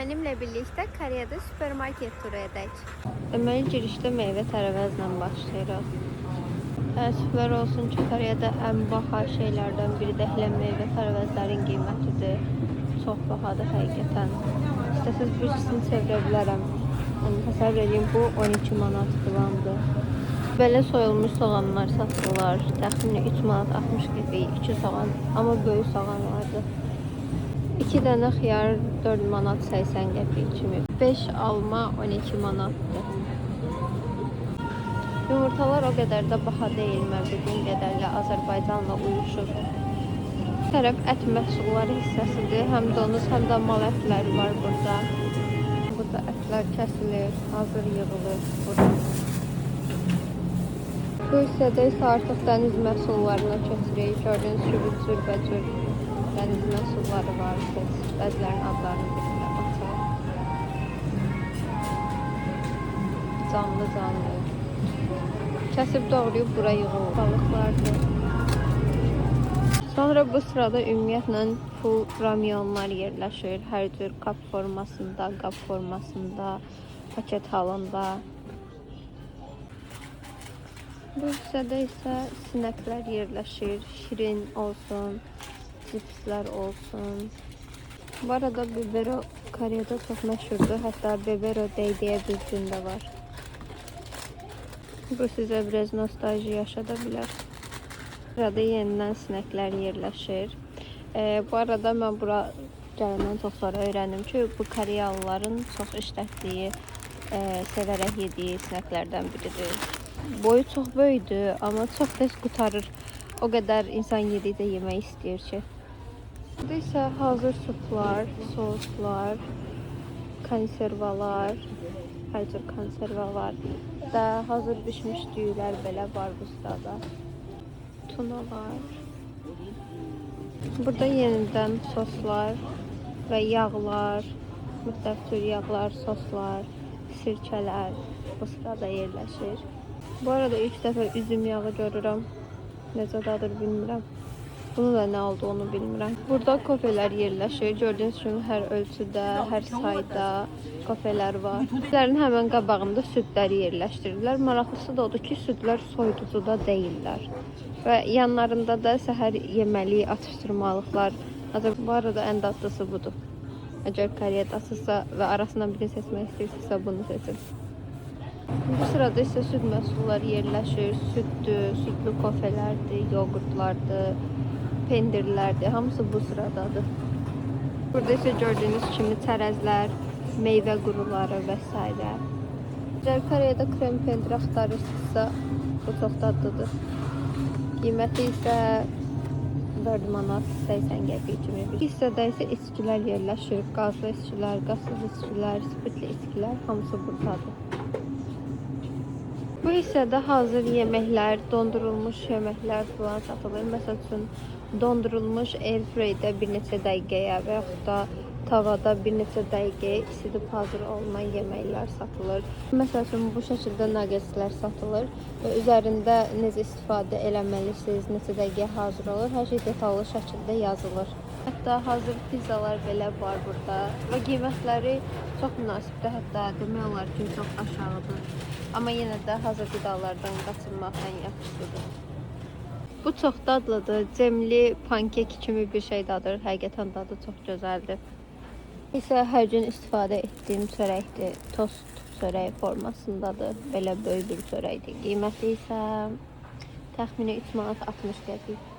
Benimle birlikte Kore'de süpermarket turu edək. Deməli, girişdə meyvə tərəvəzlə başlayırıq. Təəssüflər olsun ki, Kore'də ən baha şeylərdən biri də elə meyvə tərəvəzlərin qiymətidir. Çox bahadır həqiqətən. İstəsəz bu ikisini çevirə bilərəm. Yəni, təsəvvür edin, bu 12 manat filandır. Belə soyulmuş soğanlar satılır. Təxminən 3 manat 60 qəpik, 2 soğan. Amma böyük soğan vardı. 2 dənə xiyar 4 manat 80 qəpik kimi. 5 alma 12 manatdır. Yumurtalar o qədər də baha deyil, mən bildiyim qədərlə Azərbaycanla uyuşur. Bir tərəf ət məhsulları hissəsidir. Həm donuz, həm də mal ətləri var burada. Burada ətlər kəsilir, hazır yığılır burada. Bu hissədə isə artıq dəniz məhsullarına keçirik. Gördüyünüz kimi cürbəcür dəniz məhsulları var. Bəzilərinin adlarını bilmirəm, açar. Canlı. Kəsib doğrayıb bura yığılır. Balıqlardır. Sonra bu sırada ümumiyyətlə full ramyonlar yerləşir. Hər cür kap formasında, qab formasında, paket halında. Bu hissədə isə sinəklər yerləşir. Şirin olsun, cipslər olsun. Bu arada bibero Kore'də çox məşhurdur. Hətta bibero deyə bildiğində var. Bu sizə biraz nostalji yaşada bilər. Burada yenidən sinəklər yerləşir. Bu arada mən bura gələndən çox sonra öyrəndim ki, bu Koreyalıların çox işlətdiyi, sevərək yediyi sinəklərdən biridir. Boyu çox böyükdür, amma çox tez qutarır. O qədər insan yedikdə yemək istəyir ki. Burada isə hazır suplar, soslar, konservalar, hər cür konserva var. Və hazır bişmiş düyülər belə var bu sırada. Tuna var. Burada yenidən soslar və yağlar, müxtəlif tür yağlar, soslar, sirkələr bu sırada yerləşir. Bu arada ilk dəfə üzüm yağı görürəm. Necə dadır bilmirəm. Bunun da nə olduğunu bilmirəm. Burada kofelər yerləşir. Gördüyünüz kimi hər ölçüdə, hər sayda kofelər var. Südlərin həmən qabağında südləri yerləşdirirlər. Maraqlısı da odur ki, südlər soyuducuda deyillər. Və yanlarında da səhər yeməli atışdırmalıqlar. Bu arada ən dadlısı budur. Əgər Koreyadasınızsa və arasından birini seçmək istəyirsinizsə bunu seçin. Bu sırada isə süd məhsulları yerləşir. Süddür, südlü kofelərdir, yoğurtlardır, pendirlərdir. Hamısı bu sıradadır. Burada isə gördüyünüz kimi çərəzlər, meyvə quruları və s. Əgər Kore'də krem pendir axtarırsınızsa, bu çox dadlıdır. Qiyməti isə 4 manat 80 qəpik kimi. Bir hissədə isə içkilər yerləşir. Qazlı içkilər, qazsız içkilər, spirtli içkilər hamısı buradadır. Bu hissədə hazır yeməklər, dondurulmuş yeməklər falan satılır. Məsəl üçün dondurulmuş airfryerdə bir neçə dəqiqəyə və yaxud da tavada bir neçə dəqiqəyə isidib hazır olunan yeməklər satılır. Məsəl üçün bu şəkildə nuggetslər satılır və üzərində necə istifadə eləməlisiniz, neçə dəqiqəyə hazır olur, hər şey detallı şəkildə yazılır. Hətta hazır pizzalar belə var burada və qiymətləri çox münasibdir, hətta demək olar ki, çox aşağıdır. Amma yenə də hazır qidalardan qaçınmaq ən yaxşısıdır. Bu çox dadlıdır, cemli pankek kimi bir şey dadır, həqiqətən dadı çox gözəldir. İsə hər gün istifadə etdiyim çörəkdir, tost çörək formasındadır, belə böyük bir çörəkdir. Qiyməti isə təxminən 3 manat 60 qəpik.